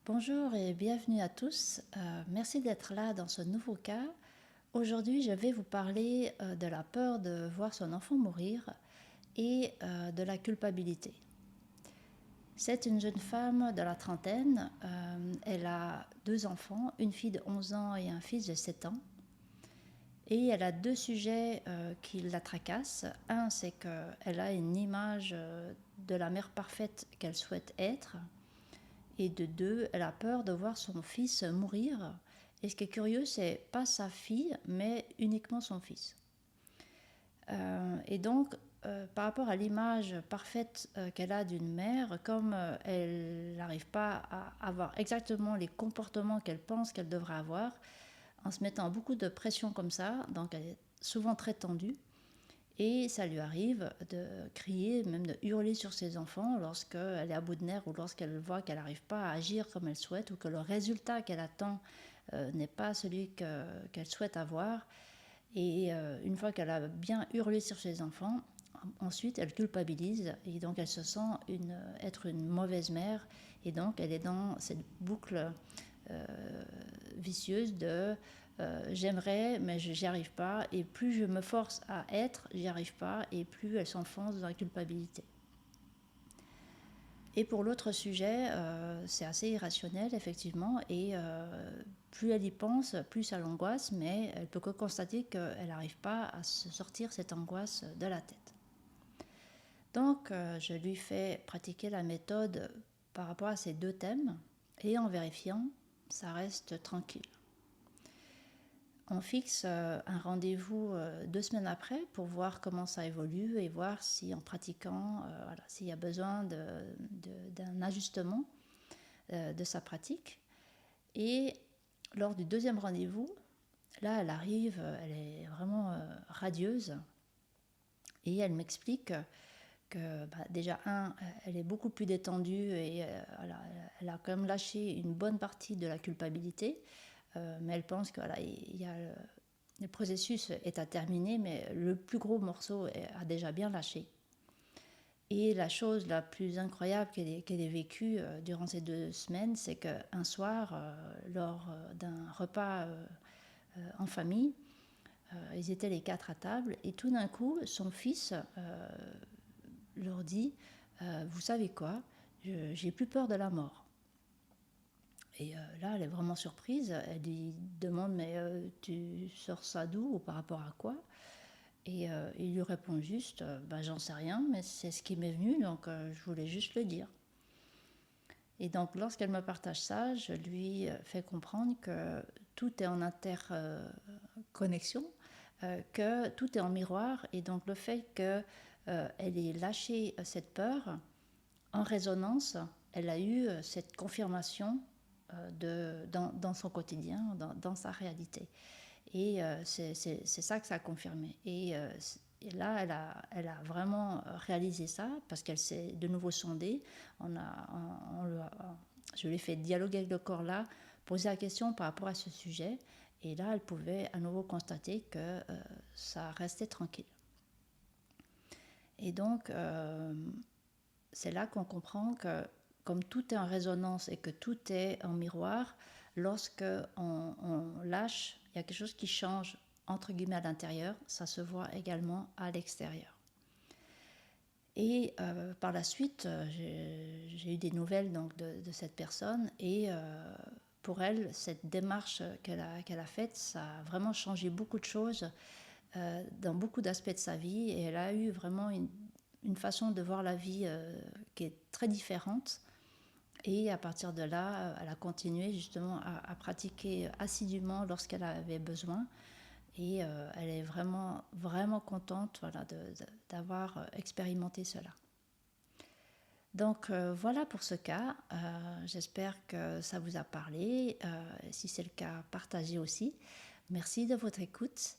Bonjour et bienvenue à tous. Merci d'être là dans ce nouveau cas. Aujourd'hui, je vais vous parler de la peur de voir son enfant mourir et de la culpabilité. C'est une jeune femme de la trentaine. Elle a deux enfants, une fille de 11 ans et un fils de 7 ans. Et elle a deux sujets qui la tracassent. Un, c'est qu'elle a une image de la mère parfaite qu'elle souhaite être. Et de deux, elle a peur de voir son fils mourir. Et ce qui est curieux, c'est pas sa fille, mais uniquement son fils. Et donc, par rapport à l'image parfaite qu'elle a d'une mère, comme elle n'arrive pas à avoir exactement les comportements qu'elle pense qu'elle devrait avoir, en se mettant beaucoup de pression comme ça, donc elle est souvent très tendue, et ça lui arrive de crier, même de hurler sur ses enfants lorsqu'elle est à bout de nerfs ou lorsqu'elle voit qu'elle n'arrive pas à agir comme elle souhaite ou que le résultat qu'elle attend n'est pas celui qu'elle souhaite avoir. Et une fois qu'elle a bien hurlé sur ses enfants, ensuite elle culpabilise et donc elle se sent être une mauvaise mère et donc elle est dans cette boucle vicieuse de j'aimerais mais j'y arrive pas, et plus je me force à être, j'y arrive pas, et plus elle s'enfonce dans la culpabilité. Et pour l'autre sujet, c'est assez irrationnel effectivement, et plus elle y pense, plus ça l'angoisse, mais elle peut que constater qu'elle n'arrive pas à se sortir cette angoisse de la tête. Donc je lui fais pratiquer la méthode par rapport à ces deux thèmes, et en vérifiant, ça reste tranquille. On fixe un rendez-vous 2 semaines après pour voir comment ça évolue et voir si en pratiquant, s'il y a besoin d'un ajustement de sa pratique. Et lors du deuxième rendez-vous, là elle arrive, elle est vraiment radieuse et elle m'explique que déjà, elle est beaucoup plus détendue et elle a quand même lâché une bonne partie de la culpabilité. Mais elle pense que le processus est à terminer, mais le plus gros morceau a déjà bien lâché. Et la chose la plus incroyable qu'elle ait vécue durant ces 2 semaines, c'est qu'un soir, lors d'un repas en famille, ils étaient les quatre à table, et tout d'un coup, son fils leur dit vous savez quoi, j'ai plus peur de la mort. Et là, elle est vraiment surprise. Elle lui demande mais tu sors ça d'où ou par rapport à quoi? Et il lui répond juste j'en sais rien, mais c'est ce qui m'est venu, donc je voulais juste le dire. Et donc, lorsqu'elle me partage ça, je lui fais comprendre que tout est en interconnexion, que tout est en miroir, et donc le fait qu'elle ait lâché cette peur, en résonance, elle a eu cette confirmation dans son quotidien, dans sa réalité. Et c'est ça que ça a confirmé. Et là, elle a vraiment réalisé ça parce qu'elle s'est de nouveau sondée. Je lui ai fait dialoguer avec le corps là, poser la question par rapport à ce sujet. Et là, elle pouvait à nouveau constater que ça restait tranquille. Et donc, c'est là qu'on comprend que comme tout est en résonance et que tout est en miroir, lorsque on lâche, il y a quelque chose qui change entre guillemets à l'intérieur, ça se voit également à l'extérieur. Et par la suite, j'ai eu des nouvelles donc, de cette personne, et pour elle, cette démarche qu'elle a faite, ça a vraiment changé beaucoup de choses dans beaucoup d'aspects de sa vie, et elle a eu vraiment une façon de voir la vie qui est très différente. Et à partir de là, elle a continué justement à pratiquer assidûment lorsqu'elle avait besoin. Et elle est vraiment, vraiment contente d'avoir expérimenté cela. Donc voilà pour ce cas. J'espère que ça vous a parlé. Si c'est le cas, partagez aussi. Merci de votre écoute.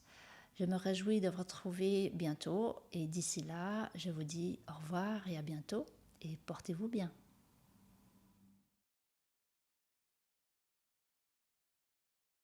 Je me réjouis de vous retrouver bientôt. Et d'ici là, je vous dis au revoir et à bientôt. Et portez-vous bien.